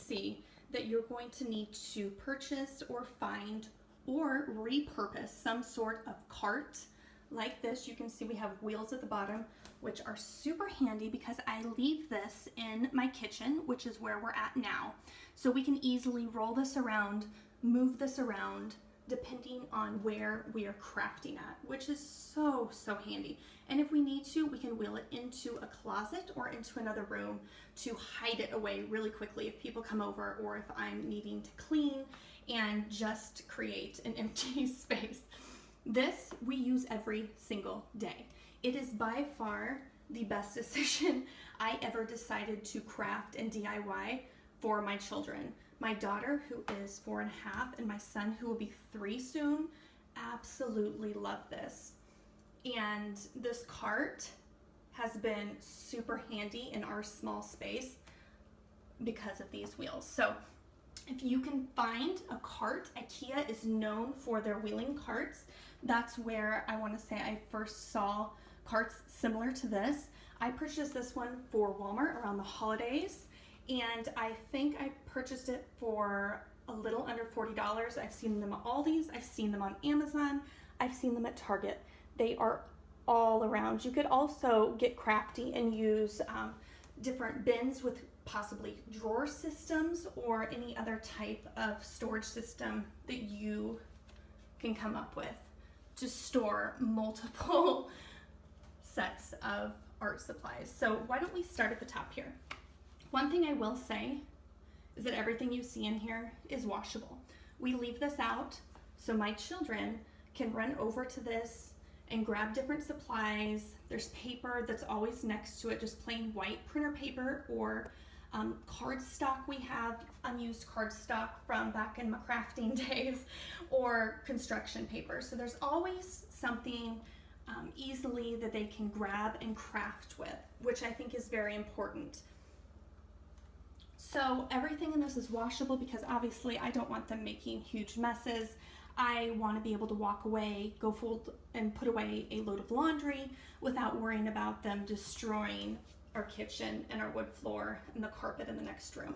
see that you're going to need to purchase or find or repurpose some sort of cart like this. You can see we have wheels at the bottom, which are super handy because I leave this in my kitchen, which is where we're at now. So we can easily roll this around, move this around, depending on where we are crafting at, which is so handy. And if we need to, we can wheel it into a closet or into another room to hide it away really quickly if people come over, or if I'm needing to clean and just create an empty space. This we use every single day. It is by far the best decision I ever decided to craft and DIY for my children. My daughter, who is 4.5, and my son, who will be 3 soon, absolutely love this. And this cart has been super handy in our small space because of these wheels. So if you can find a cart, IKEA is known for their wheeling carts. That's where I want to say I first saw carts similar to this. I purchased this one for Walmart around the holidays, and I think I purchased it for a little under $40. I've seen them at Aldi's, I've seen them on Amazon, I've seen them at Target. They are all around. You could also get crafty and use different bins with possibly drawer systems or any other type of storage system that you can come up with to store multiple sets of art supplies. So why don't we start at the top here? One thing I will say is that everything you see in here is washable. We leave this out so my children can run over to this and grab different supplies. There's paper that's always next to it, just plain white printer paper, or cardstock. We have unused cardstock from back in my crafting days, or construction paper. So there's always something easily that they can grab and craft with, which I think is very important. So everything in this is washable because obviously I don't want them making huge messes. I want to be able to walk away, go fold and put away a load of laundry without worrying about them destroying our kitchen and our wood floor and the carpet in the next room.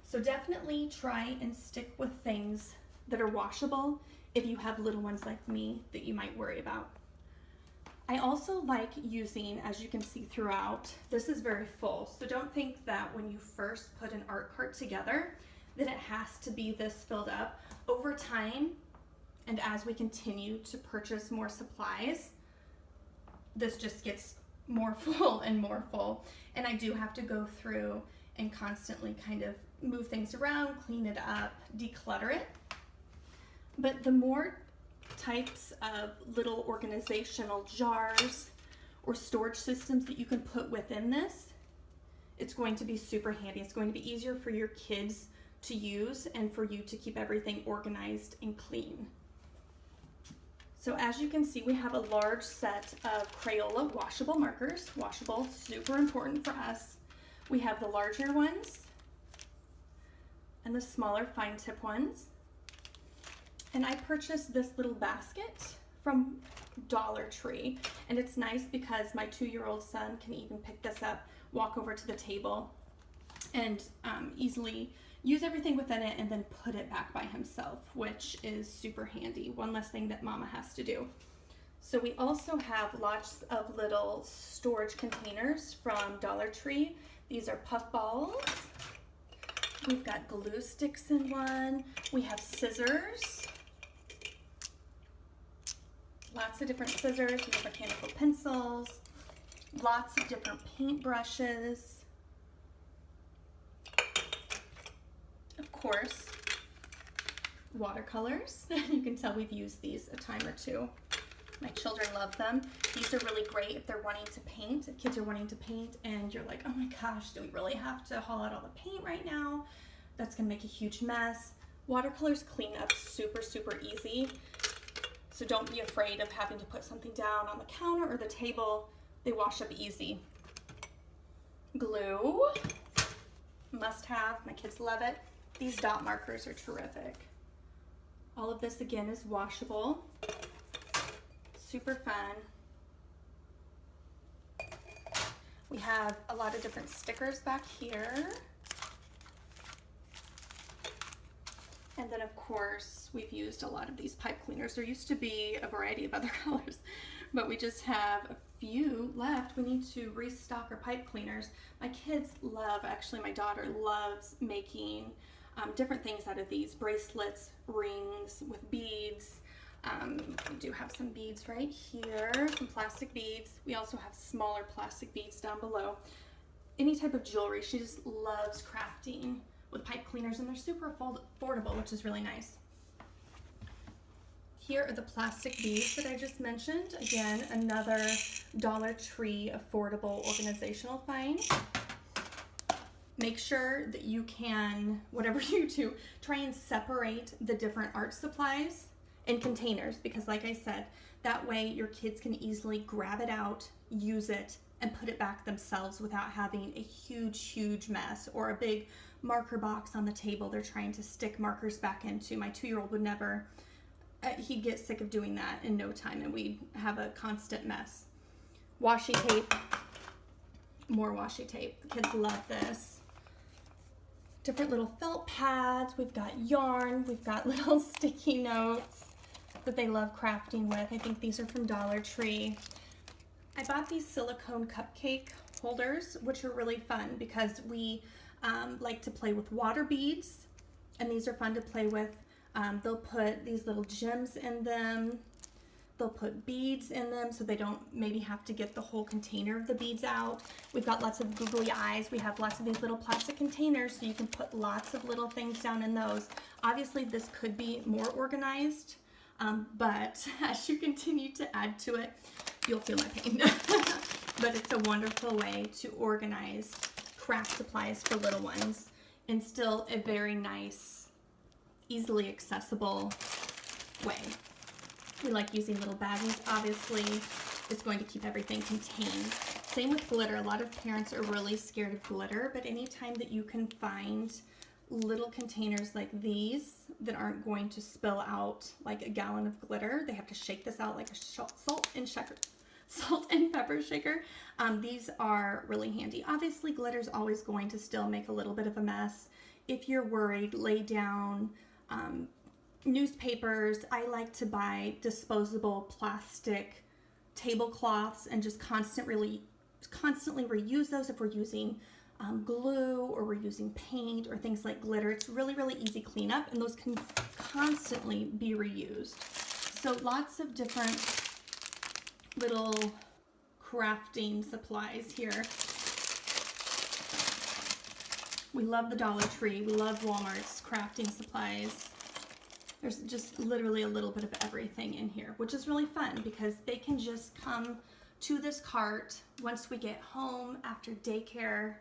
So definitely try and stick with things that are washable if you have little ones like me that you might worry about. I also like using, as you can see throughout, this is very full. So don't think that when you first put an art cart together that it has to be this filled up. Over time, and as we continue to purchase more supplies, this just gets more full and more full. And I do have to go through and constantly kind of move things around, clean it up, declutter it. But the more types of little organizational jars or storage systems that you can put within this, it's going to be super handy. It's going to be easier for your kids to use and for you to keep everything organized and clean. So as you can see, we have a large set of Crayola washable markers. Washable, super important for us. We have the larger ones and the smaller fine tip ones. And I purchased this little basket from Dollar Tree, and it's nice because my 2-year-old son can even pick this up, walk over to the table, and easily use everything within it and then put it back by himself, which is super handy. One less thing that mama has to do. So we also have lots of little storage containers from Dollar Tree. These are puff balls. We've got glue sticks in one. We have scissors. Lots of different scissors. We have mechanical pencils. Lots of different paint brushes. Of course, watercolors. You can tell we've used these a time or two. My children love them. These are really great if they're wanting to paint, if kids are wanting to paint and you're like, oh my gosh, do we really have to haul out all the paint right now? That's gonna make a huge mess. Watercolors clean up super easy. So don't be afraid of having to put something down on the counter or the table. They wash up easy. Glue, must have, my kids love it. These dot markers are terrific. All of this again is washable. Super fun. We have a lot of different stickers back here. And then of course, we've used a lot of these pipe cleaners. There used to be a variety of other colors, but we just have a few left. We need to restock our pipe cleaners. My kids love, actually my daughter loves making different things out of these. Bracelets, rings with beads. We do have some beads right here, some plastic beads. We also have smaller plastic beads down below. Any type of jewelry. She just loves crafting with pipe cleaners, and they're super affordable, which is really nice. Here are the plastic beads that I just mentioned. Again, another Dollar Tree affordable organizational find. Make sure that you can, whatever you do, try and separate the different art supplies in containers, because like I said, that way your kids can easily grab it out, use it, and put it back themselves without having a huge mess or a big marker box on the table they're trying to stick markers back into. My 2-year-old would never, he'd get sick of doing that in no time, and we'd have a constant mess. Washi tape, more washi tape. The kids love this. Different little felt pads. We've got yarn. We've got little sticky notes that they love crafting with. I think these are from Dollar Tree. I bought these silicone cupcake holders, which are really fun because we like to play with water beads, and these are fun to play with. They'll put these little gems in them. They'll put beads in them so they don't maybe have to get the whole container of the beads out. We've got lots of googly eyes. We have lots of these little plastic containers so you can put lots of little things down in those. Obviously this could be more organized, but as you continue to add to it, you'll feel my pain. But it's a wonderful way to organize craft supplies for little ones in still a very nice, easily accessible way. We like using little baggies. Obviously, it's going to keep everything contained. Same with glitter. A lot of parents are really scared of glitter, but anytime that you can find little containers like these that aren't going to spill out like a gallon of glitter, they have to shake this out like a salt and pepper shaker. These are really handy. Obviously, glitter is always going to still make a little bit of a mess. If you're worried, lay down newspapers. I like to buy disposable plastic tablecloths and just constantly reuse those if we're using glue or we're using paint or things like glitter. It's really easy cleanup, and those can constantly be reused. So lots of different little crafting supplies here. We love the Dollar Tree. We love Walmart's crafting supplies. There's just literally a little bit of everything in here, which is really fun because they can just come to this cart once we get home after daycare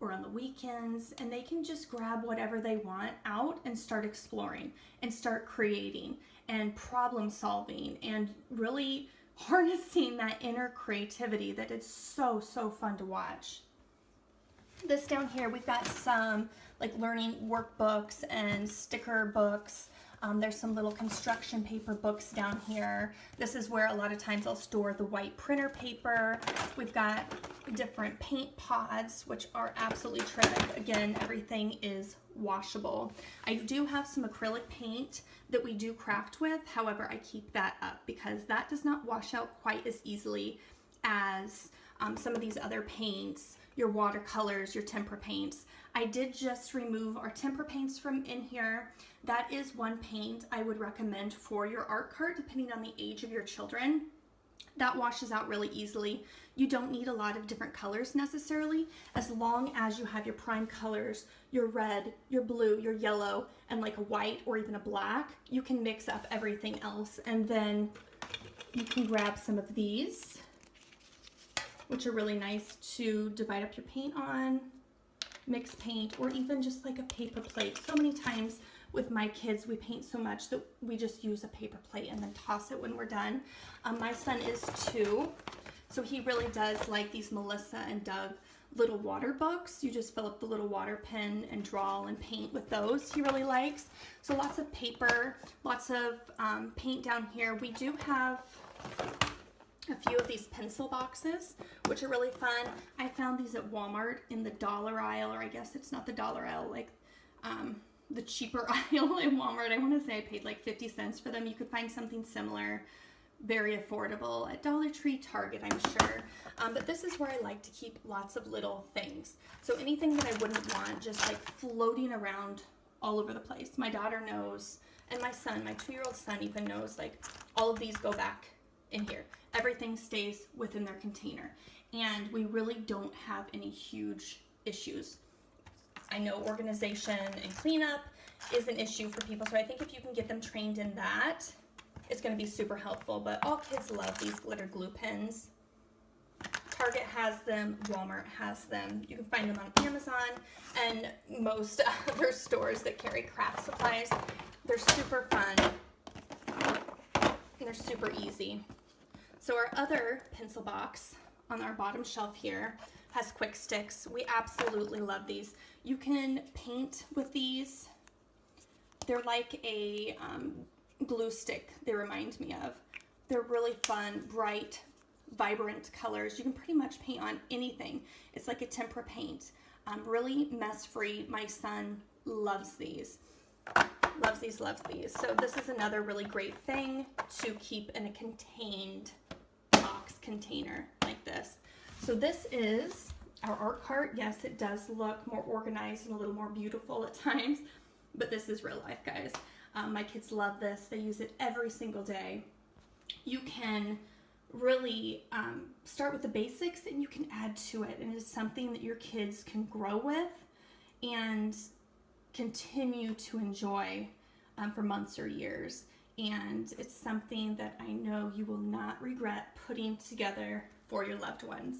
or on the weekends, and they can just grab whatever they want out and start exploring and start creating and problem solving and really harnessing that inner creativity that is so fun to watch. This down here, we've got some like learning workbooks and sticker books. There's some little construction paper books down here. This is where a lot of times I'll store the white printer paper. We've got different paint pods, which are absolutely terrific. Again, everything is washable. I do have some acrylic paint that we do craft with. However, I keep that up because that does not wash out quite as easily as some of these other paints, your watercolors, your tempera paints. I did just remove our tempera paints from in here. That is one paint I would recommend for your art cart, depending on the age of your children. That washes out really easily. You don't need a lot of different colors necessarily, as long as you have your prime colors, your red, your blue, your yellow, and like a white or even a black. You can mix up everything else, and then you can grab some of these, which are really nice to divide up your paint on, mix paint, or even just like a paper plate. So many times with my kids, we paint so much that we just use a paper plate and then toss it when we're done. My son is 2, so he really does like these Melissa and Doug little water books. You just fill up the little water pen and draw and paint with those. He really likes. So lots of paper, lots of paint down here. We do have a few of these pencil boxes, which are really fun. I found these at Walmart in the dollar aisle, or I guess it's not the dollar aisle, like the cheaper aisle in Walmart. I want to say I paid like 50 cents for them. You could find something similar, very affordable at Dollar Tree, Target, I'm sure. But this is where I like to keep lots of little things. So anything that I wouldn't want just like floating around all over the place. My daughter knows, and my son, my 2-year-old son even knows, like all of these go back in here. Everything stays within their container. And we really don't have any huge issues. I know organization and cleanup is an issue for people, so I think if you can get them trained in that, it's going to be super helpful. But all kids love these glitter glue pens. Target has them, Walmart has them. You can find them on Amazon and most other stores that carry craft supplies. They're super fun and they're super easy. So our other pencil box on our bottom shelf here has quick sticks. We absolutely love these. You can paint with these. They're like a glue stick, they remind me of. They're really fun, bright, vibrant colors. You can pretty much paint on anything. It's like a tempera paint. Really mess-free. My son loves these. Loves these, loves these. So this is another really great thing to keep in a contained box container like this. So this is our art cart. Yes, it does look more organized and a little more beautiful at times, but this is real life, guys. My kids love this. They use it every single day. You can really start with the basics and you can add to it, and it's something that your kids can grow with and continue to enjoy for months or years. And it's something that I know you will not regret putting together for your loved ones.